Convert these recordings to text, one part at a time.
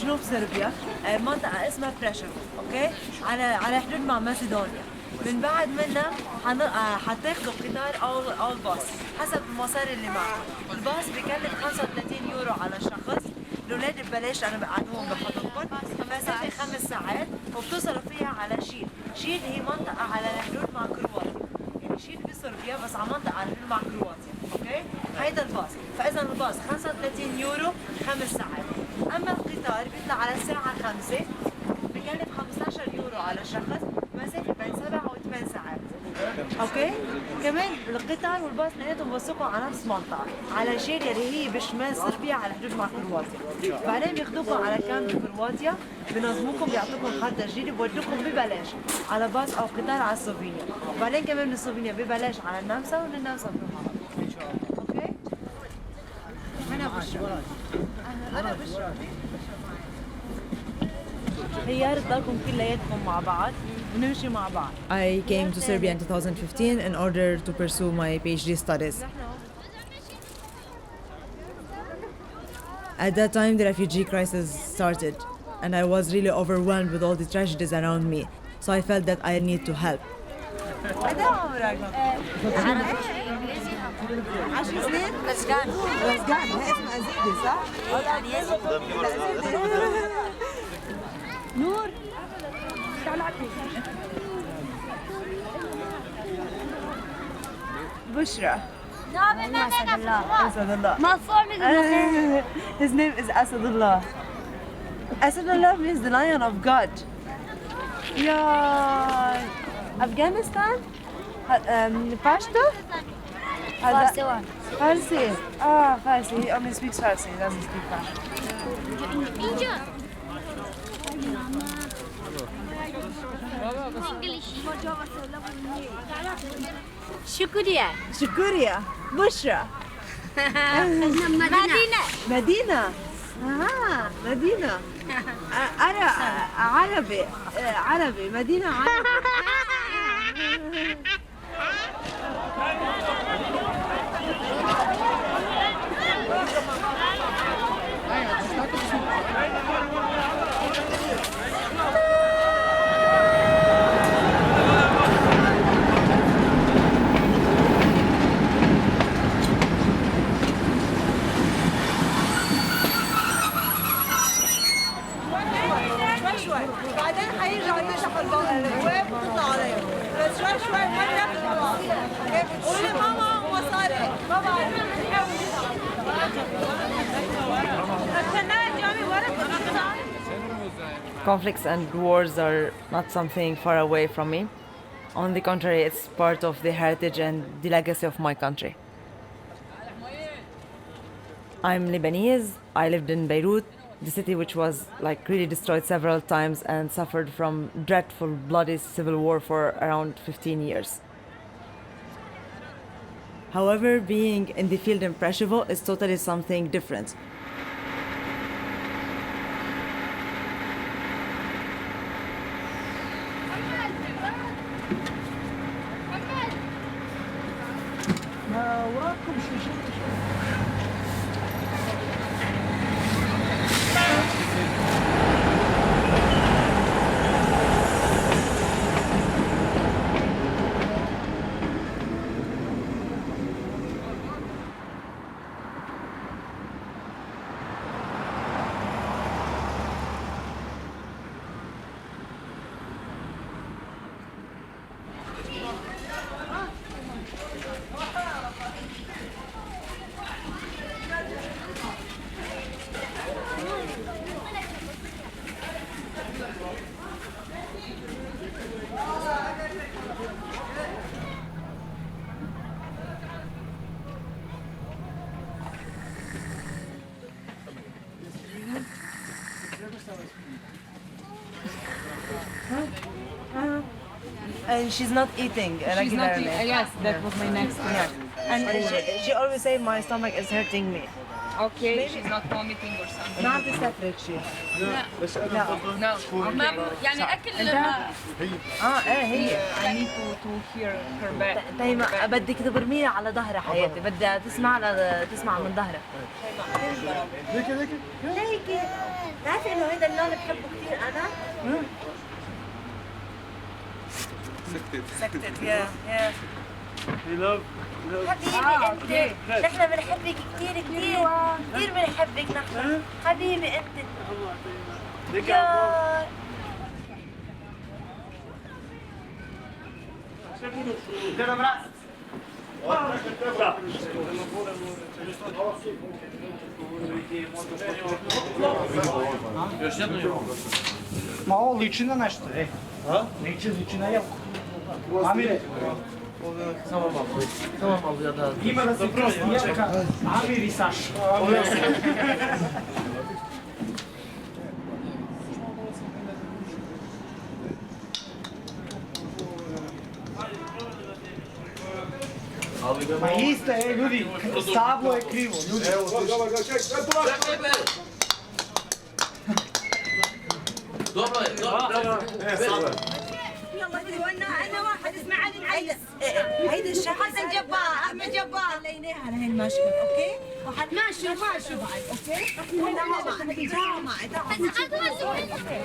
بجنوب صربيا، منطقة اسمها بريشف، اوكي؟ على حدود مع ماسيدونيا. من بعد منها حتاخدوا قطار او الباص حسب المصاري اللي معكم. الباص بكلف 35 يورو على شخص، الاولاد ببلاش انا بقعدهم بحضنكم، مسافة 5 ساعات وبتصلوا فيها على شيل هي منطقة على الحدود مع كرواتيا، يعني شيل بصربيا بس على منطقة على الحدود مع كرواتيا، اوكي؟ هيدا الباص، فاذا الباص 35 يورو 5 ساعات. اما القطار بيطلع على الساعة 5 بكلف 15 يورو على شخص، مسافة بين 7 و 8 ساعات. اوكي؟ كمان القطار والباص اثنيناتهم بوصلكم على نفس المنطقة، على جيريا اللي هي بشمال صربيا على حدود مع كرواتيا. بعدين بياخذوكم على كامب كرواتيا، بنظموكم بيعطوكم خط تسجيل بودوكم ببلاش على باص او قطار على سلوفينيا. وبعدين كمان من سلوفينيا ببلاش على النمسا ومن النمسا بروحها. ان شاء الله. اوكي؟ انا بشرب. انا بشرب. هي رضاكم كلياتكم مع بعض ونمشي مع بعض. I came to Serbia in 2015 in order to pursue my PhD studies. At that time, the refugee crisis started, and I was really overwhelmed with all the tragedies around me. So I felt that I need to help. قد ايه عمرك؟ انجليزي 10 سنين؟ مسجان مسجان، هي اسمها أزيدي صح؟ يعني نور بشرى. أسد الله. His name is Asadullah. Asadullah means the lion of God. Yeah. Afghanistan? Pashto? فارسي Farsi. Farsi. He only speaks Farsi. He doesn't speak Pashto. شكريا شكوريا. بشرى. مدينة مدينة. مدينة. أنا عربي مدينة عربي. شوي بعدين حيرجعوا يفتحوا الابواب وتطلع عليهم، بس شوي مرة خلاص. قولي ماما مصاري ماما. Conflicts and wars are not something far away from me. On the contrary, it's part of the heritage and the legacy of my country. I'm Lebanese. I lived in Beirut, the city which was really destroyed several times and suffered from dreadful bloody civil war for around 15 years. However, being in the field in Preševo is totally something different. And she's not eating regularly. Yes, that was my next thing. And she always say my stomach is hurting me. Okay, she's not vomiting or something. ما عم تستفرد شيء. No. ما يعني أكل ما ايه هي. I need to hear her back. دايما بدك تبرميها على ظهرها حياتي، بدها تسمع من ظهرها. ليكي بتعرفي انه هذا اللون بحبه كثير انا؟ سكتت يا حبيبي انت، نحن بنحبك كثير كثير كثير بنحبك نحن، حبيبي انت يا Malo liči na nešto, liči na jelku. Amire. Samo malo da... Ima da se prosti jelka, Amir i Saša. Ma isto je, ljudi, stablo je krivo, ljudi. Dobro je, dobro. يلا انا واحد اسمه علي العيس. هيدي الشخص حسن جبار، احمد جبار. لقيناها على هي المشكل، اوكي؟ ماشي بعد، اوكي؟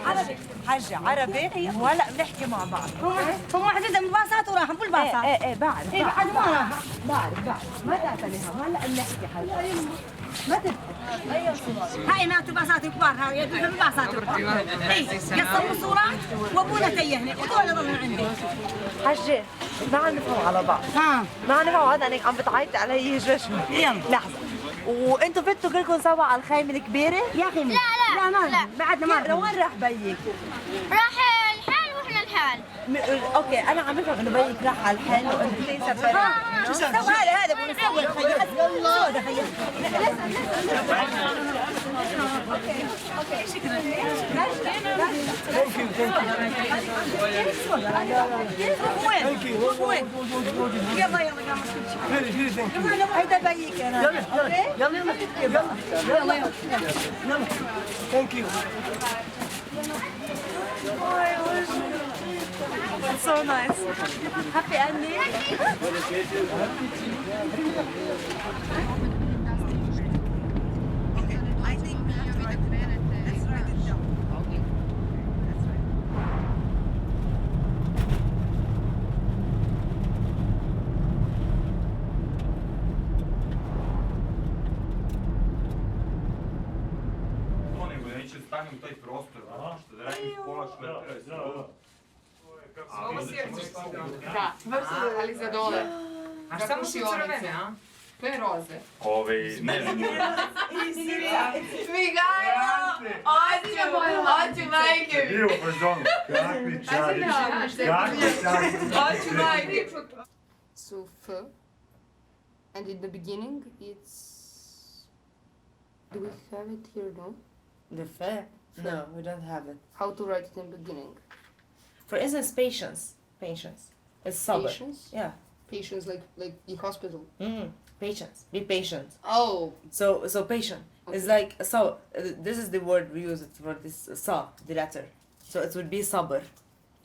عربي حجة عربي وهلا بنحكي مع بعض. هم حدث بالباصات وراحوا بالباصات. ايه بعرف بعد ما راح. بعرف ما تعتنيها هلا بنحكي حجة ما تبقى اي صورة. هاي مات باصات كبار، هاي يدخل بالباصات. اي قصوا صورات وابونا تيهنا وطول ضلنا عندي. حجة ما عم نفهم على بعض. ما عم نفهم هذا انك عم بتعيطي علي يجري شوي. يلا لحظة. وانتوا فتوا كلكم سوا على الخيمة الكبيرة؟ يا اخي لا ما بعدنا ما لوين راح بيك؟ راح الحال واحنا الحال. اوكي انا عم بفهم انه بيك راح على الحل وانتوا سفرين. شو سوى هذا بنسوي الخير حسبي الله هذا خير. اوكي شكرا. وين؟ يلا هيدا بيك انا. اوكي؟ يلا. Thank you. It's so nice. Happy ending. Stani u taj prostor, što da radiš pola šlepera i sve ovo. Ovo sjećaš da, ali za dole. A samo su crvene, a? To je roze. Ne. Hoću majke mi. Bio u fazonu. Kakvi čari. Hoću majke. So F, and in the beginning it's. Do we have it here? No. The fair? No, we don't have it. How to write it in beginning? For instance, patience. It's sabr. Patience. Yeah. Patience, like in hospital. Patience. Be patient. Oh. So patient. It's like so. This is the word we use it for this sa, the letter. So it would be sabr,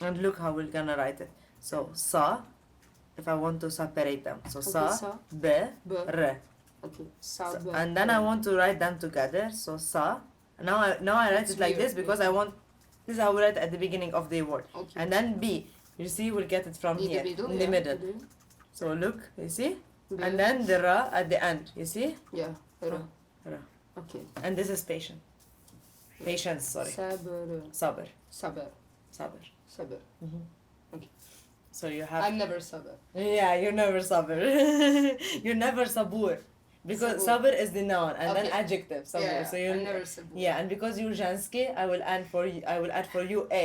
and look how we're gonna write it. So sa, if I want to separate them. So Okay, sa, sa, b, b. r. Okay. So, Sab. and then I want to write them together. So sa. Now I write It's it like weird, this because I want. This is how we write it at the beginning of the word. Okay. And then b. You see, we'll get it from In here, the middle. in the middle. So look, you see, B. and then the ra at the end. You see, Yeah. Ra. ra. Okay. And this is patient. Patience, sorry. Sabr. Sabr. Sabr. Sabr. Sabr. So you have. I'm never sabr. Yeah, you're never sabr. You're never sabur. Because Sabur. sabr is the noun and then Okay. adjective sabur. Yeah, So you I'm never sabur. Yeah, and because you're Janski, I will add for you a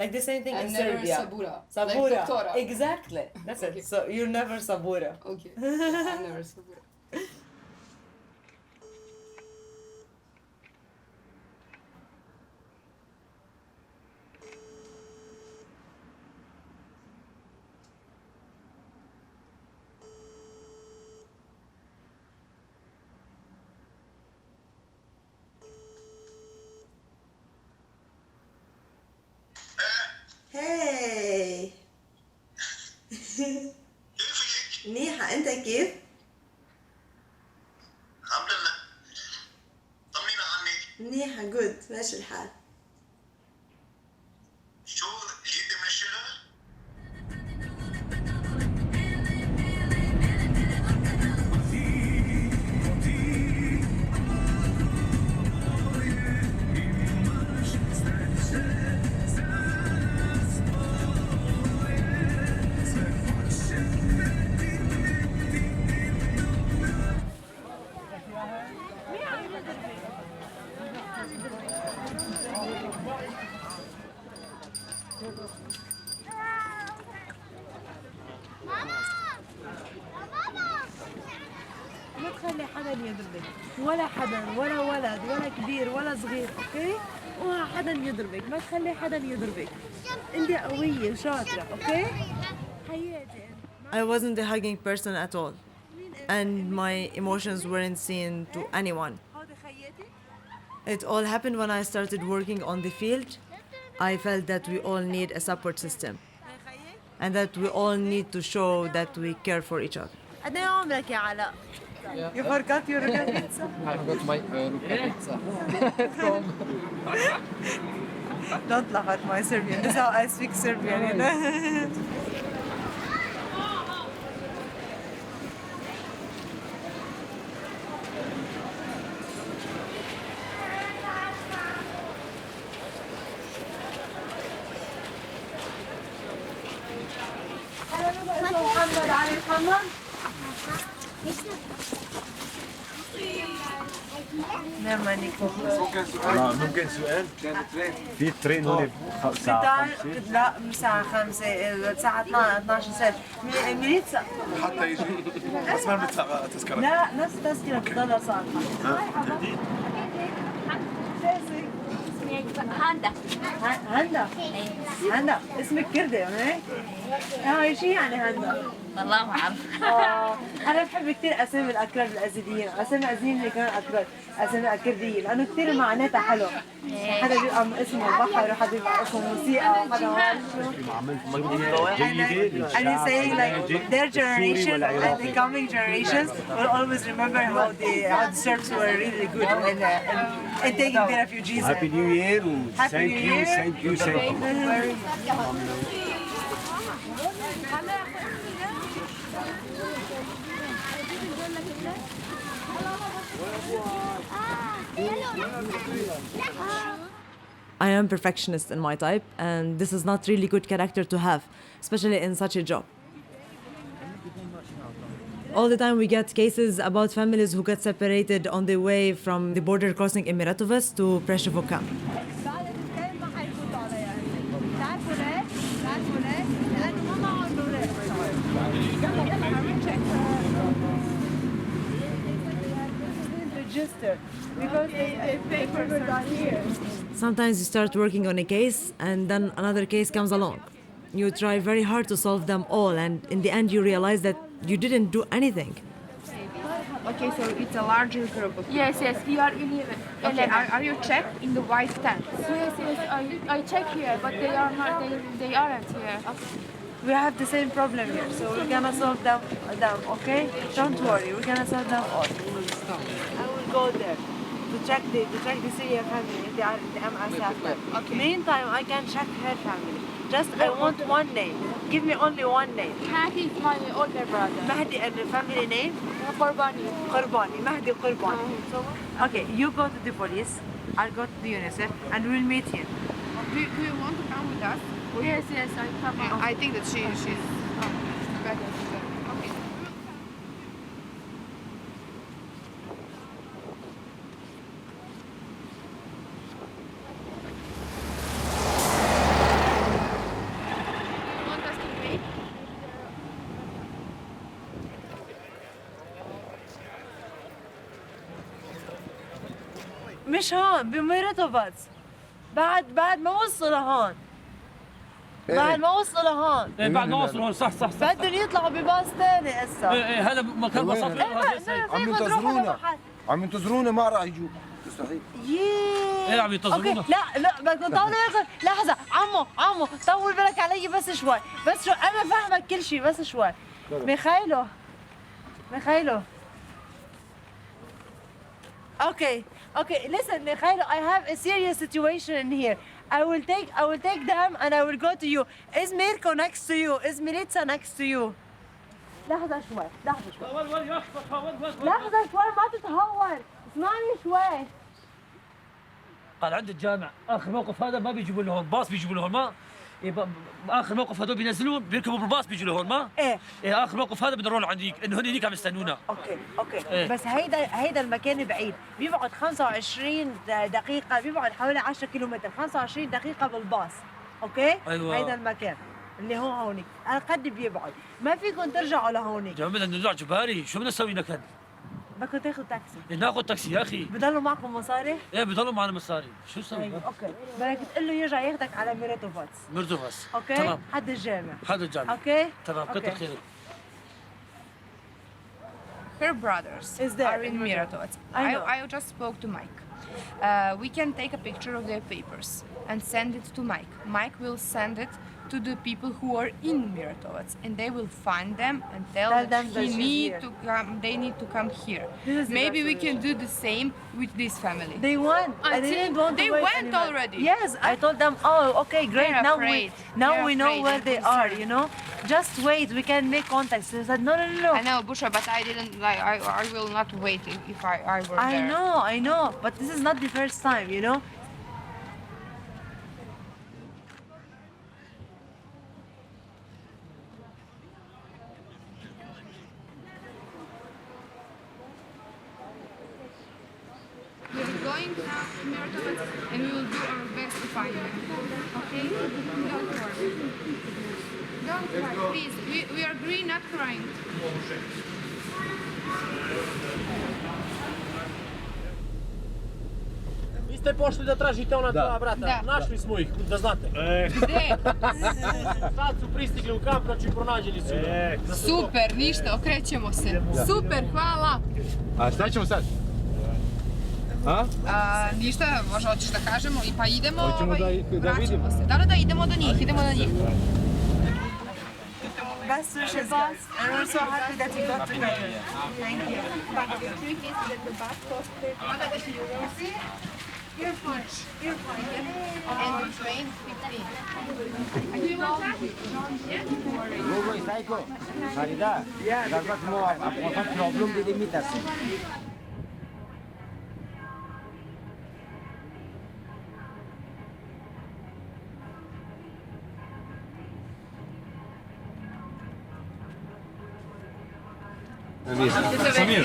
like the same thing I'm in never Serbia. sabura. Sabura. Like doctora. Exactly. That's Okay. it. So you're never sabura. Okay. I'm never sabura. انت كيف؟ الحمد لله. طمنينا عنك. منيحة جود ماشي الحال. شو جيتي من الشغل؟ ما تخلي حدا يضربك ولا حدا ولا ولد ولا كبير ولا صغير اوكي؟ ولا حدا يضربك ما تخلي حدا يضربك انت قوية شاطرة اوكي؟ حياتي I wasn't a hugging person at all, and my emotions weren't seen to anyone. هذا خياتي؟ It all happened when I started working on the field. I felt that we all need a support system, and that we all need to show that we care for each other. قد ايه عمرك يا علاء؟ You forgot your pizza? I forgot my pizza. Don't laugh at my Serbian. This is how I speak Serbian, you know? محمد علي محمد نعم ممكن سؤال؟ في ترين هون الساعة 5 لا الساعة 5 الساعة 12 ساعة مريت حتى يجي بس ما بدفع تذكرة لا نفس التذكرة بتضلها صالحة هاندا هندا اسمك كردي هيك؟ شو يعني هندا؟ والله ما اعرف. انا بحب كثير اسامي الاكراد الازيديين، اسامي الازيديين اللي كانوا اكراد، اسامي الكرديين لانه كثير معناتها حلو. حدا بيبقى اسمه بحر وحدا بيبقى اسمه موسيقى وحدا ما بعرف شو. And you saying like their generation and the coming generations will always remember how the Serbs were really good in taking the refugees. Happy New Year Happy thank New you Year. thank you thank you Very much. I am perfectionist in my type, and this is not really good character to have, especially in such a job. All the time we get cases about families who get separated on the way from the border crossing in Miratovec to Preševo camp. Because the papers are here. Sometimes you start working on a case and then another case comes along. You try very hard to solve them all, and in the end you realize that you didn't do anything. Okay, so it's a larger group of people. Yes, we are 11. Okay, are you checked in the white tent? Yes, I check here, but they are not. They aren't here. We have the same problem here, so we're gonna solve them, okay? Don't worry, we're gonna solve them all. I will go there to check the Syrian family if they are in the MSF. Okay. Meantime, I can check her family. Just I want one name. Give me only one name. Mahdi is my older brother. Mahdi and the family name? Qurbani. Qurbani. Mahdi Qurbani. So, okay, you go to the police. I'll go to the UNICEF and we'll meet here. Do you want to come with us? Yes, I come out. I think that she's better. Okay. You want us to wait? مش هون بميرتوفاتس. بعد ما وصلوا لهون. بعد ما وصلوا لهون. ايه بعد ما وصلوا صح بدهم يطلعوا بباص ثاني هسه. ايه هذا مكان مصافي عم ينتظرونا ما راح يجوا مستحيل ايه عم ينتظرونا لا بدكم تطولوا بالكم. لحظة عمو طول بالك علي بس شوي. بس شو انا فاهمك كل شيء بس شوي. ميخايلو Mikhailo. Okay, listen, Mikhailo, I have a serious situation here. I will take them and I will go to you. Is Mirko next to you? Is Militsa next to you? لحظة شوي. لحظة شوي ما تتهور. اسمعني شوي. قال عند الجامع اخر موقف هذا ما بيجيبوا لهم باص، بيجيبوا لهم ما اخر موقف هذول بينزلون بيركبوا بالباص بيجوا لهون ما ايه اخر موقف هذا بدنا نروح عنديك انه هن هنيك عم يستنونا. اوكي إيه؟ بس هيدا المكان بعيد، بيبعد 25 دقيقة، بيبعد حوالي 10 كيلومتر، 25 دقيقة بالباص. اوكي؟ أيوة. هيدا المكان اللي هو هونيك، انا قد بيبعد، ما فيكم ترجعوا لهونيك. يا عم بدنا نرجع جباري، شو بدنا نسوي نكد؟ بدكم تاخذوا تاكسي. ناخذ تاكسي يا اخي. بضلوا معكم مصاري؟ ايه بضلوا معنا مصاري، شو نسوي؟ أيوة. اوكي، بدك تقول له يرجع ياخذك على ميرتوفاتس. ميرتوفاتس. اوكي؟ تمام. حد الجامع. حد الجامع. اوكي؟ تمام، كتر خيرك. Her brothers are in Miratovets. I just spoke to Mike. We can take a picture of their papers and send it to Mike. Mike will send it to the people who are in Miratovets, and they will find them and tell them they need to come here. Maybe we can do the same with this family. They went. They went already. Yes, I told them. Oh, okay, great. They're Now afraid. now They're we know afraid. where they are. You know, just wait. We can make contact. They said no. I know, Bushra, but I didn't like. I will not wait if I were there. I know, but this is not the first time. You know. We're going now to Miratovets and we will do our best to find them. Okay? Don't worry. Don't cry, please. We are agree not crying. Vi ste pošli da tražite ona dva brata. Da. Našli smo ih, da znate. Gde? Sad su pristigli u kamp, znači pronađeni su. Super, ništa, okrećemo se. Super, hvala. A šta ćemo sad? Ništa, možda hoćeš da kažemo i pa idemo, Hoćemo da vraćamo se. Da, idemo do njih, Best wishes, guys. And we're so happy that you got together. Thank you. You're fine. You're fine. And the train 15. Google, Psycho. Farida. That's more a problem with the meters. Samir.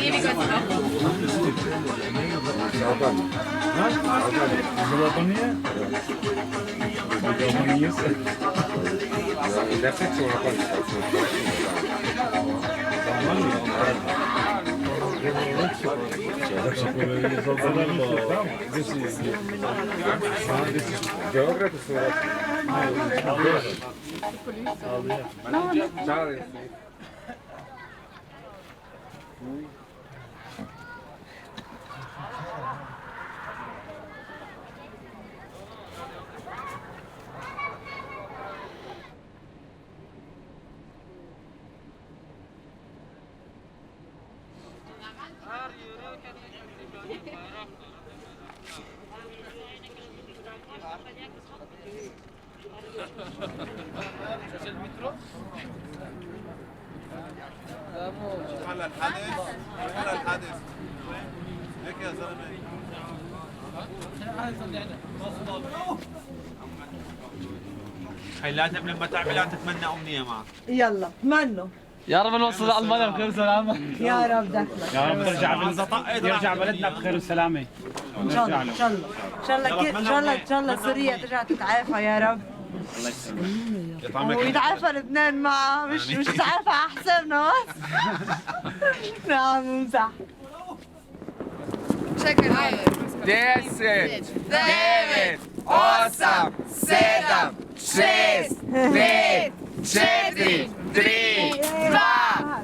الحادث ليك يا زلمه لازم لما تعملها تتمنى امنيه معك. يلا تمنوا. يا رب نوصل لألمانيا بخير وسلامة. يا رب دخلك. يا رب يرجع بلدنا بخير وسلامة. ان شاء الله ان شاء الله ان شاء الله ان شاء الله سوريا ترجع تتعافى يا رب. ويتعافى لبنان معها، مش تتعافى على حسابنا بس. نعم ممزح. Čekaj, 10, 9, 8, 7, 6, 5, 4, 3, 2, 1.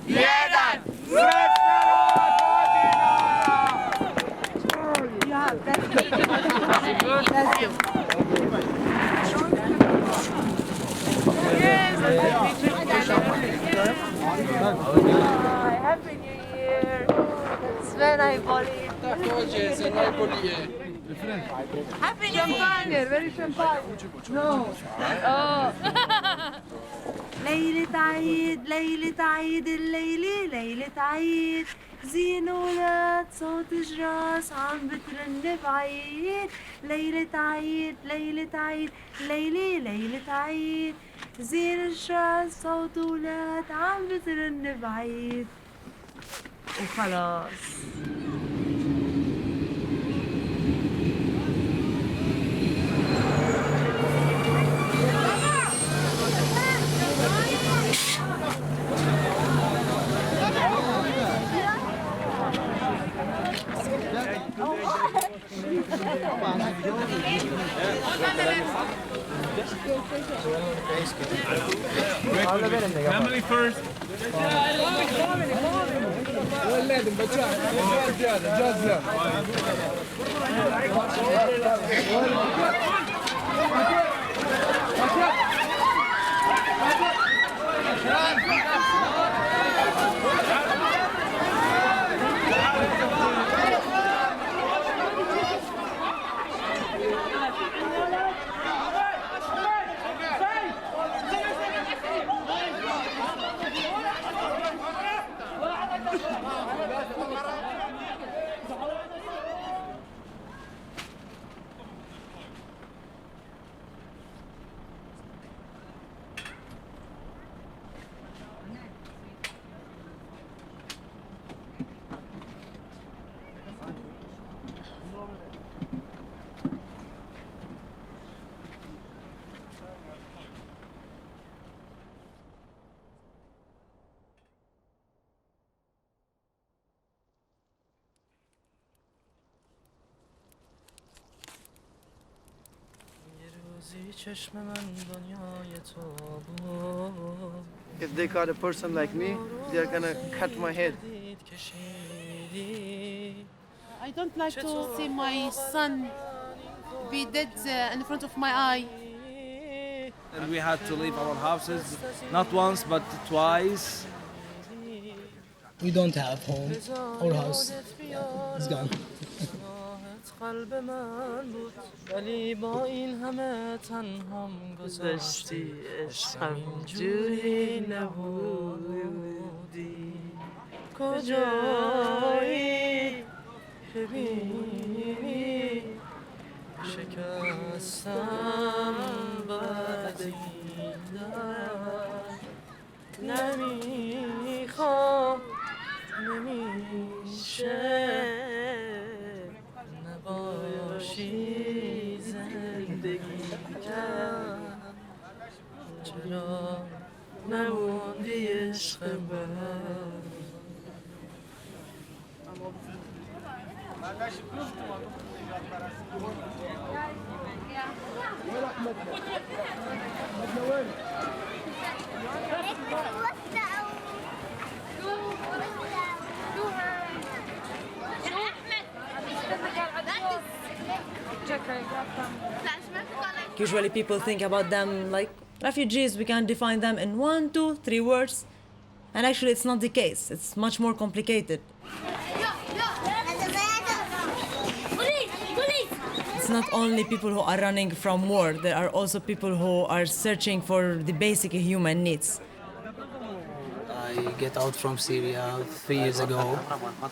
Happy New Year. Napoli. Happy New Year. Very champagne. No. Oh. ليلة عيد ليلة عيد الليلة ليلة عيد زين ولاد صوت جراس عم بترن بعيد ليلة عيد ليلة عيد ليلة عيد زين الجراس صوت ولاد عم بترن بعيد وخلاص. Family first. If they caught a person like me, they're gonna cut my head. I don't like to see my son be dead in front of my eye. And we had to leave our houses, not once but twice. We don't have home or house. It's gone. قلب من بود ولی با این همه تنهام گذشتی عشقم اینجوری نبودی کجایی ببینی شکستم بعد دیدن نمیخوام نمیشه باشی زندگی کرد چرا نموندی عشق من Usually people think about them like refugees, we can define them in 1, 2, 3 words. And actually it's not the case, it's much more complicated. It's not only people who are running from war, there are also people who are searching for the basic human needs. I get out from Syria 3 years ago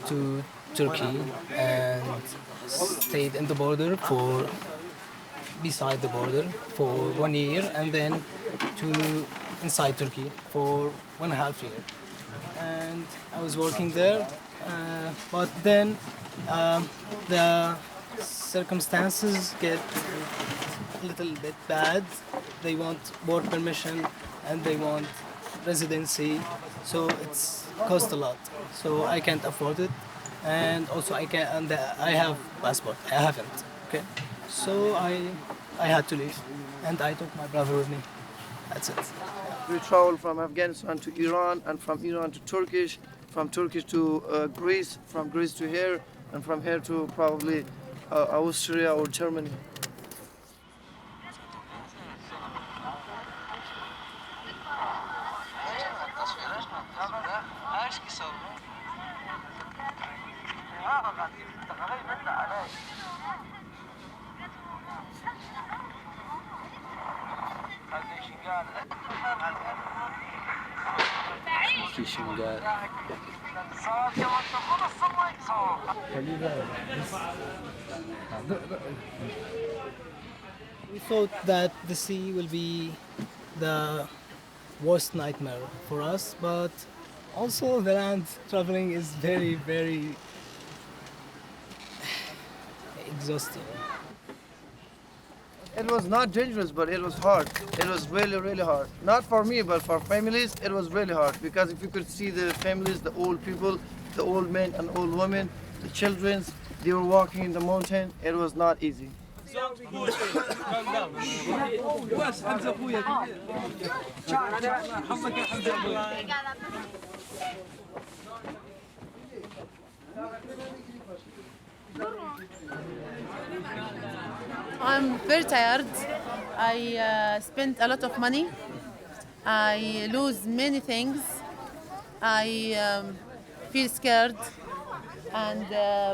to Turkey and stayed in the border beside the border for 1 year and then to inside Turkey for 1.5 years. And I was working there, but then the circumstances get a little bit bad. They want work permission and they want residency, so it's cost a lot. So I can't afford it, and also I have passport. I haven't. Okay, so I had to leave, and I took my brother with me. That's it. We traveled from Afghanistan to Iran, and from Iran to Turkish, from Turkish to Greece, from Greece to here, and from here to probably Austria or Germany. We thought that the sea will be the worst nightmare for us, but also the land traveling is very, very exhausting. It was not dangerous, but it was hard. It was really, really hard. Not for me, but for families, it was really hard. Because if you could see the families, the old people, the old men and old women, the children, they were walking in the mountain. It was not easy. I'm very tired. I spent a lot of money. I lose many things. I feel scared, and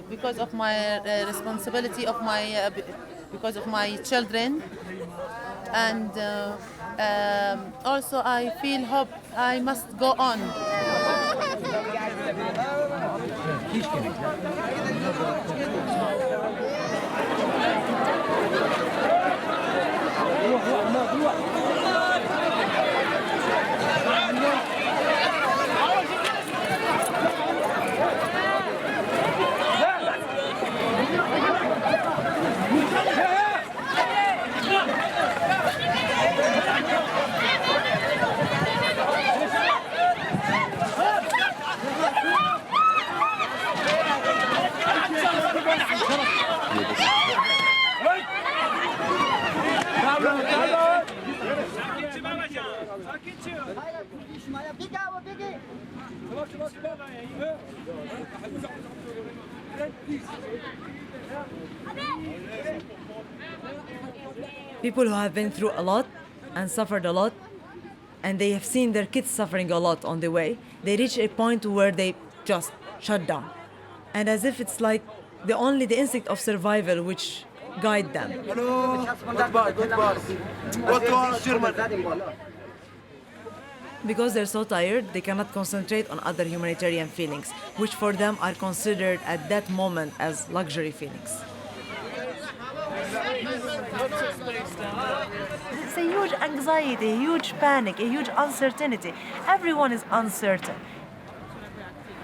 because of my responsibility of my because of my children, and also I feel hope I must go on. People who have been through a lot and suffered a lot, and they have seen their kids suffering a lot on the way, they reach a point where they just shut down. And as if it's like the instinct of survival which guide them. Because they're so tired, they cannot concentrate on other humanitarian feelings, which for them are considered at that moment as luxury feelings. It's a huge anxiety, a huge panic, a huge uncertainty. Everyone is uncertain.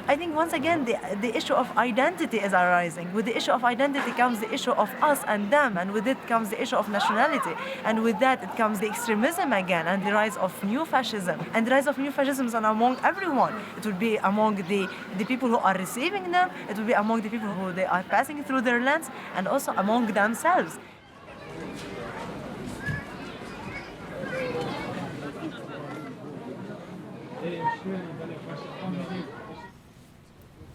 I think once again the issue of identity is arising. With the issue of identity comes the issue of us and them, and with it comes the issue of nationality. And with that it comes the extremism again, and the rise of new fascism. And the rise of new fascism is among everyone. It will be among the people who are receiving them, it will be among the people who they are passing through their lands, and also among themselves.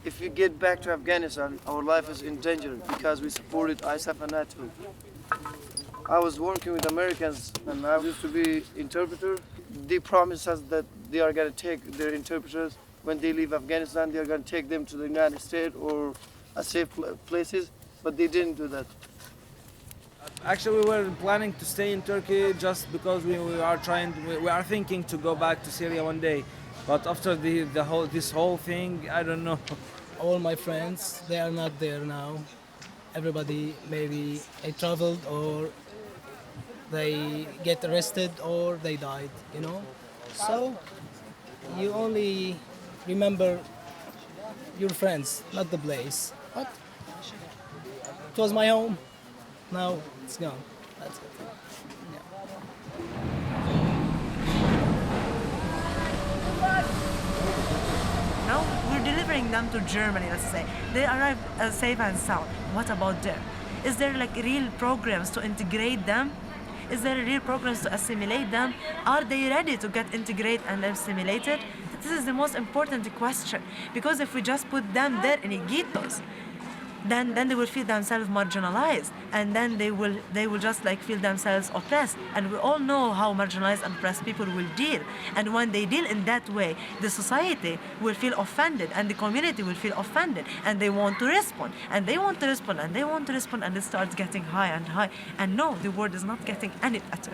If we get back to Afghanistan, our life is in danger because we supported ISAF and NATO. I was working with Americans and I used to be interpreter. They promised us that they are going to take their interpreters when they leave Afghanistan, they are going to take them to the United States or safe places, but they didn't do that. Actually, we were planning to stay in Turkey just because we are thinking to go back to Syria one day. But after this whole thing, I don't know. All my friends, they are not there now. Everybody maybe they traveled or they get arrested or they died, you know. So you only remember your friends, not the place. But it was my home. Now it's gone. That's it. Now we're delivering them to Germany, let's say. They arrived safe and sound. What about them? Is there like real programs to integrate them? Is there real programs to assimilate them? Are they ready to get integrated and assimilated? This is the most important question. Because if we just put them there in ghettos, then they will feel themselves marginalized, and then they will just like feel themselves oppressed. And we all know how marginalized and oppressed people will deal. And when they deal in that way, the society will feel offended, and the community will feel offended, and they want to respond, and they want to respond, and they want to respond, and it starts getting high and high. And no, the world is not getting any better.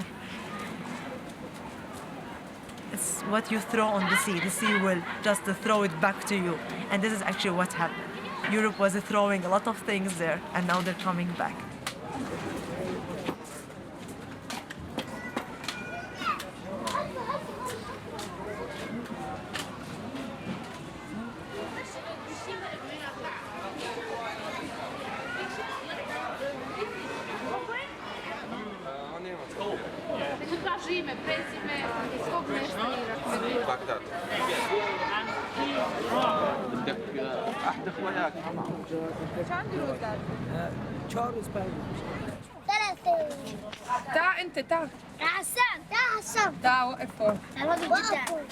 It's what you throw on the sea will just throw it back to you. And this is actually what happened. Europe was throwing a lot of things there, and now they're coming back. تعال انت تعال يا حسان يا حسان تعال وقف فوق تعال وقف جدا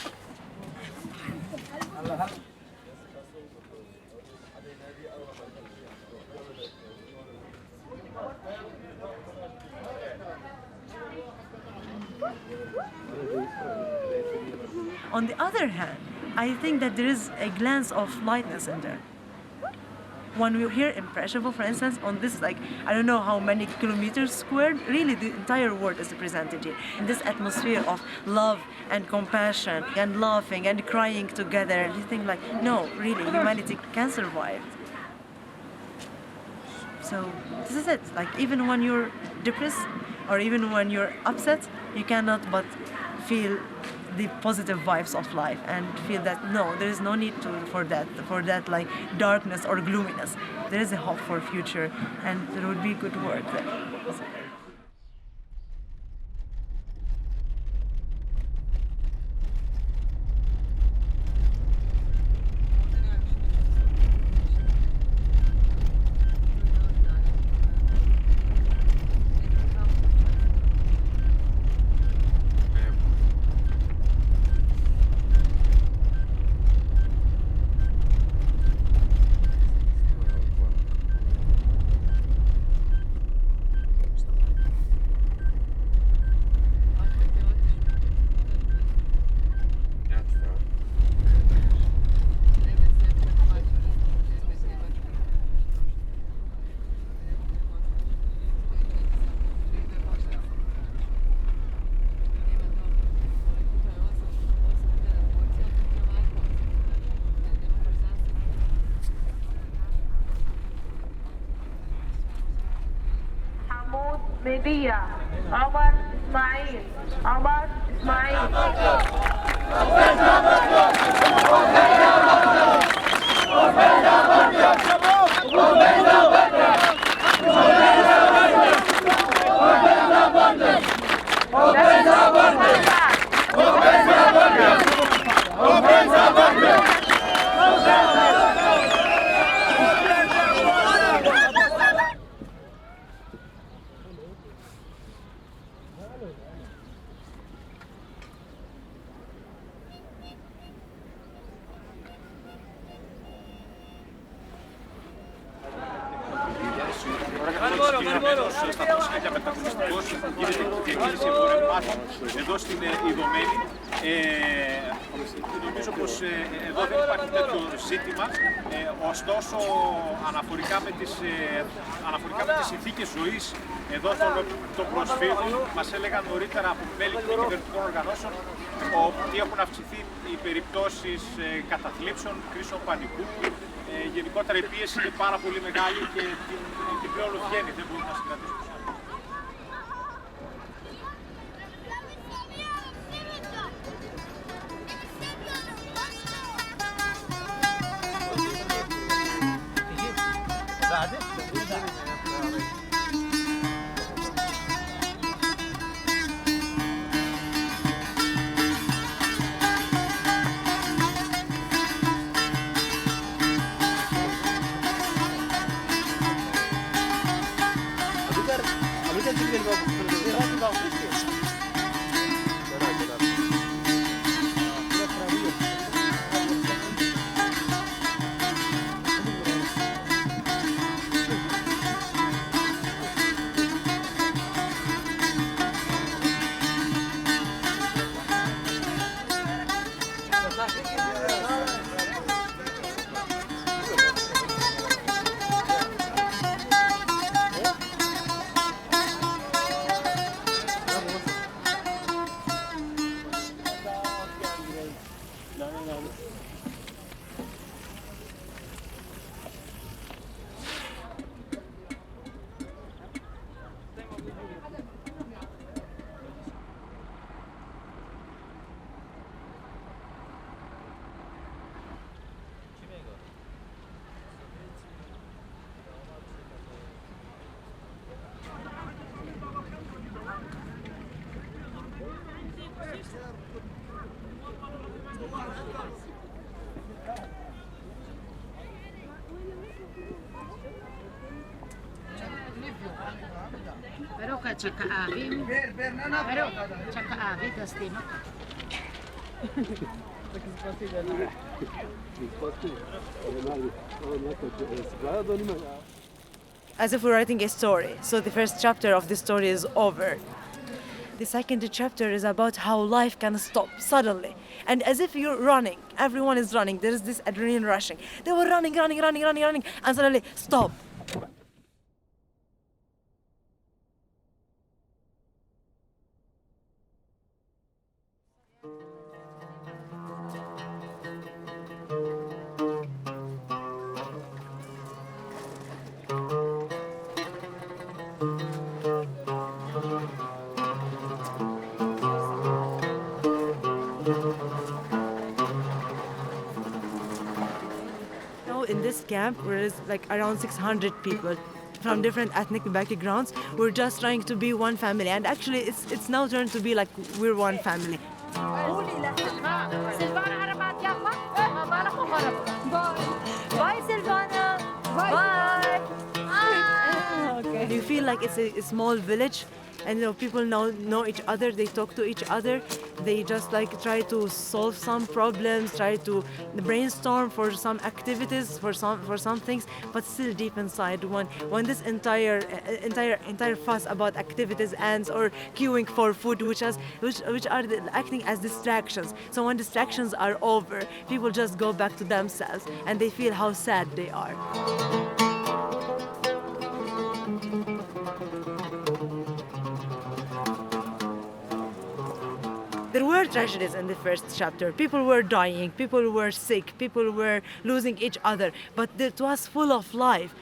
On the other hand, I think that there is a glance of lightness in there. When we hear impressionable, for instance, on this, like, I don't know how many kilometers squared, really the entire world is represented here. In this atmosphere of love and compassion and laughing and crying together, and you think like, no, really, humanity can survive. So this is it. Like, even when you're depressed or even when you're upset, you cannot but feel the positive vibes of life and feel that no, there is no need for that like darkness or gloominess. There is a hope for future, and there would be good work there. ميدية عمر إسماعيل عمر إسماعيل εδώ στην Ιδωμένη. Νομίζω πως εδώ δεν υπάρχει τέτοιο ζήτημα, ωστόσο αναφορικά με τις συνθήκες ζωής εδώ των προσφύγων, μας έλεγαν νωρίτερα από μέλη κυβερνητικών οργανώσεων ότι έχουν αυξηθεί οι περιπτώσεις καταθλίψεων, κρίσεων πανικού. Γενικότερα η πίεση είναι πάρα πολύ μεγάλη και την πλέον βγαίνει, δεν μπορούμε να συγκρατήσουμε. Lugar Pero ka tsaka abim. Pero tsaka abim kastima. As if we're writing a story. So the first chapter of the story is over. The second chapter is about how life can stop suddenly. And as if you're running, everyone is running. There is this adrenaline rushing. They were running, and suddenly stop. Now in this camp, there is like around 600 people from different ethnic backgrounds. We're just trying to be one family, and actually it's now turned to be like we're one family. Bye, Silvana. Bye. Okay. You feel like it's a small village, and people know each other. They talk to each other. They just like try to solve some problems, try to brainstorm for some activities, for some things. But still, deep inside, when this entire fuss about activities ends, or queuing for food, which are acting as distractions. So when distractions are over, people just go back to themselves, and they feel how sad they are. There were tragedies in the first chapter. People were dying, people were sick, people were losing each other, but it was full of life.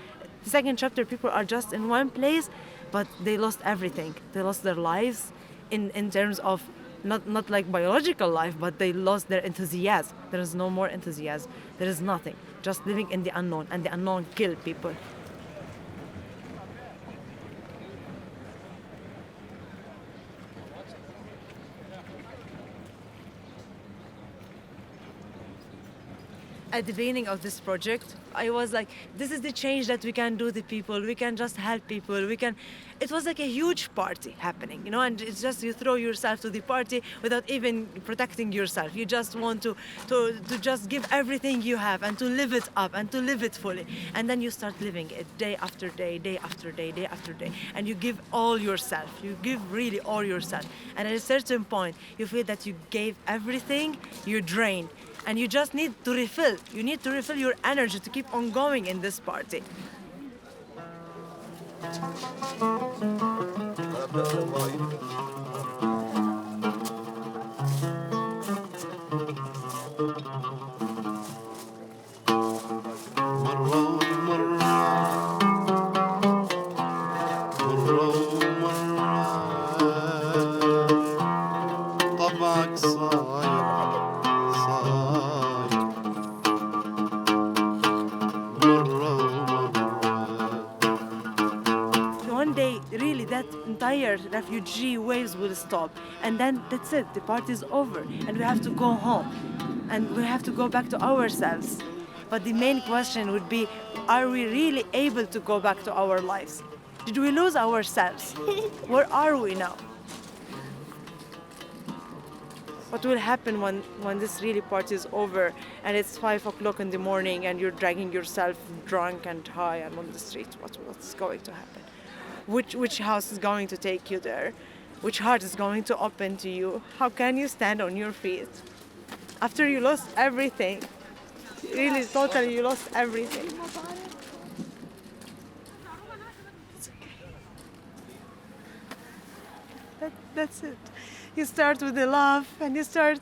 The second chapter, people are just in one place, but they lost everything. They lost their lives in terms of not like biological life, but they lost their enthusiasm. There is no more enthusiasm. There is nothing. Just living in the unknown, and the unknown killed people. At the beginning of this project, I was like, this is the change that we can do to people. We can just help people. It was like a huge party happening, and it's just you throw yourself to the party without even protecting yourself. You just want to just give everything you have and to live it up and to live it fully. And then you start living it day after day, day after day, day after day. And you give all yourself. You give really all yourself. And at a certain point, you feel that you gave everything, you're drained. And you just need to refill. You need to refill your energy to keep on going in this party. Entire refugee waves will stop, and then that's it. The party is over, and we have to go home, and we have to go back to ourselves. But the main question would be, are we really able to go back to our lives? Did we lose ourselves? Where are we now? What will happen when this really party is over and it's 5 o'clock in the morning and you're dragging yourself drunk and high and on the street? What's going to happen? Which house is going to take you there? Which heart is going to open to you? How can you stand on your feet? After you lost everything, really totally you lost everything. It's okay. That's it. You start with the love, and you start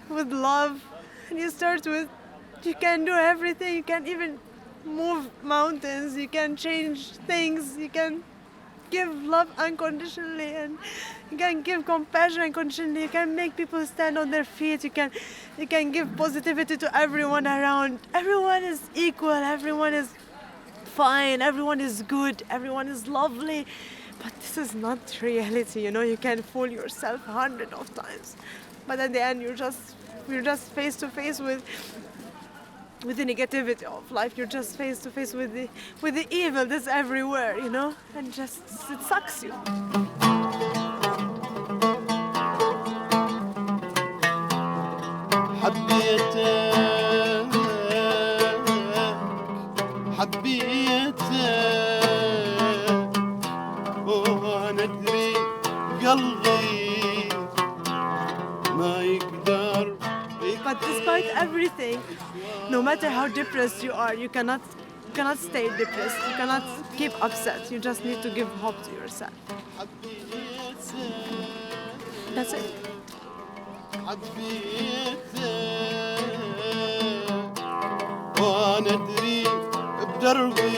with love, and you start with, you can do everything, you can even move mountains, you can change things, you can give love unconditionally, and you can give compassion unconditionally. You can make people stand on their feet. You can give positivity to everyone around. Everyone is equal. Everyone is fine. Everyone is good. Everyone is lovely. But this is not reality, you know. You can fool yourself 100 of times, but at the end you're just face to face with the negativity of life. You're just face to face with the evil that's everywhere, you know, and just it sucks you. حبيتك وانا ادري قلبي ما يقدر. But despite everything, no matter how depressed you are, you cannot stay depressed. You cannot keep upset. You just need to give hope to yourself. That's it. وانا ادري بدربي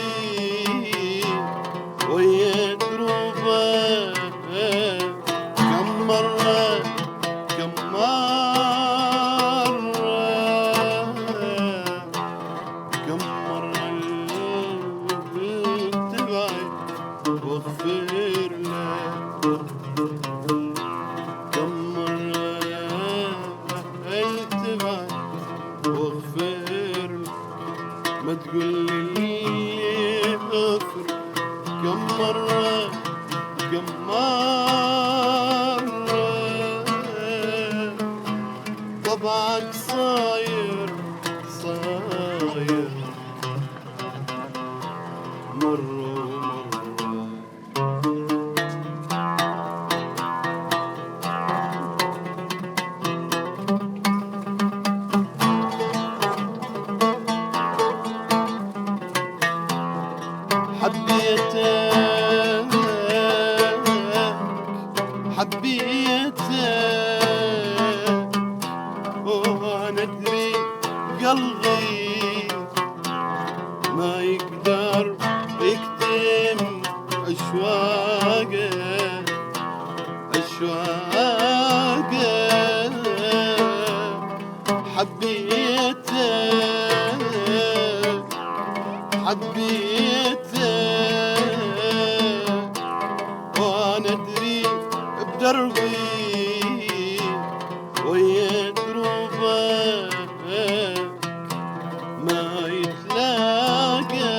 ويا دروبه كم مرة تبعد واغفر له. كم مرة تبعد واغفر له. ما تقول لي اغفر. كم مرة طبعك صاير مرة حبيتك وانا ادري قلبي ما يقدر يكتم اشواقه حبيتك وانا ادري بدربي ويا دروبه ما يتلاقى.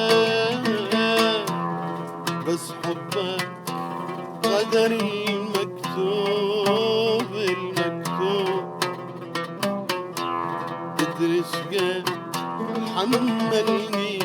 بس حبك قدري المكتوب تدري شقد حملني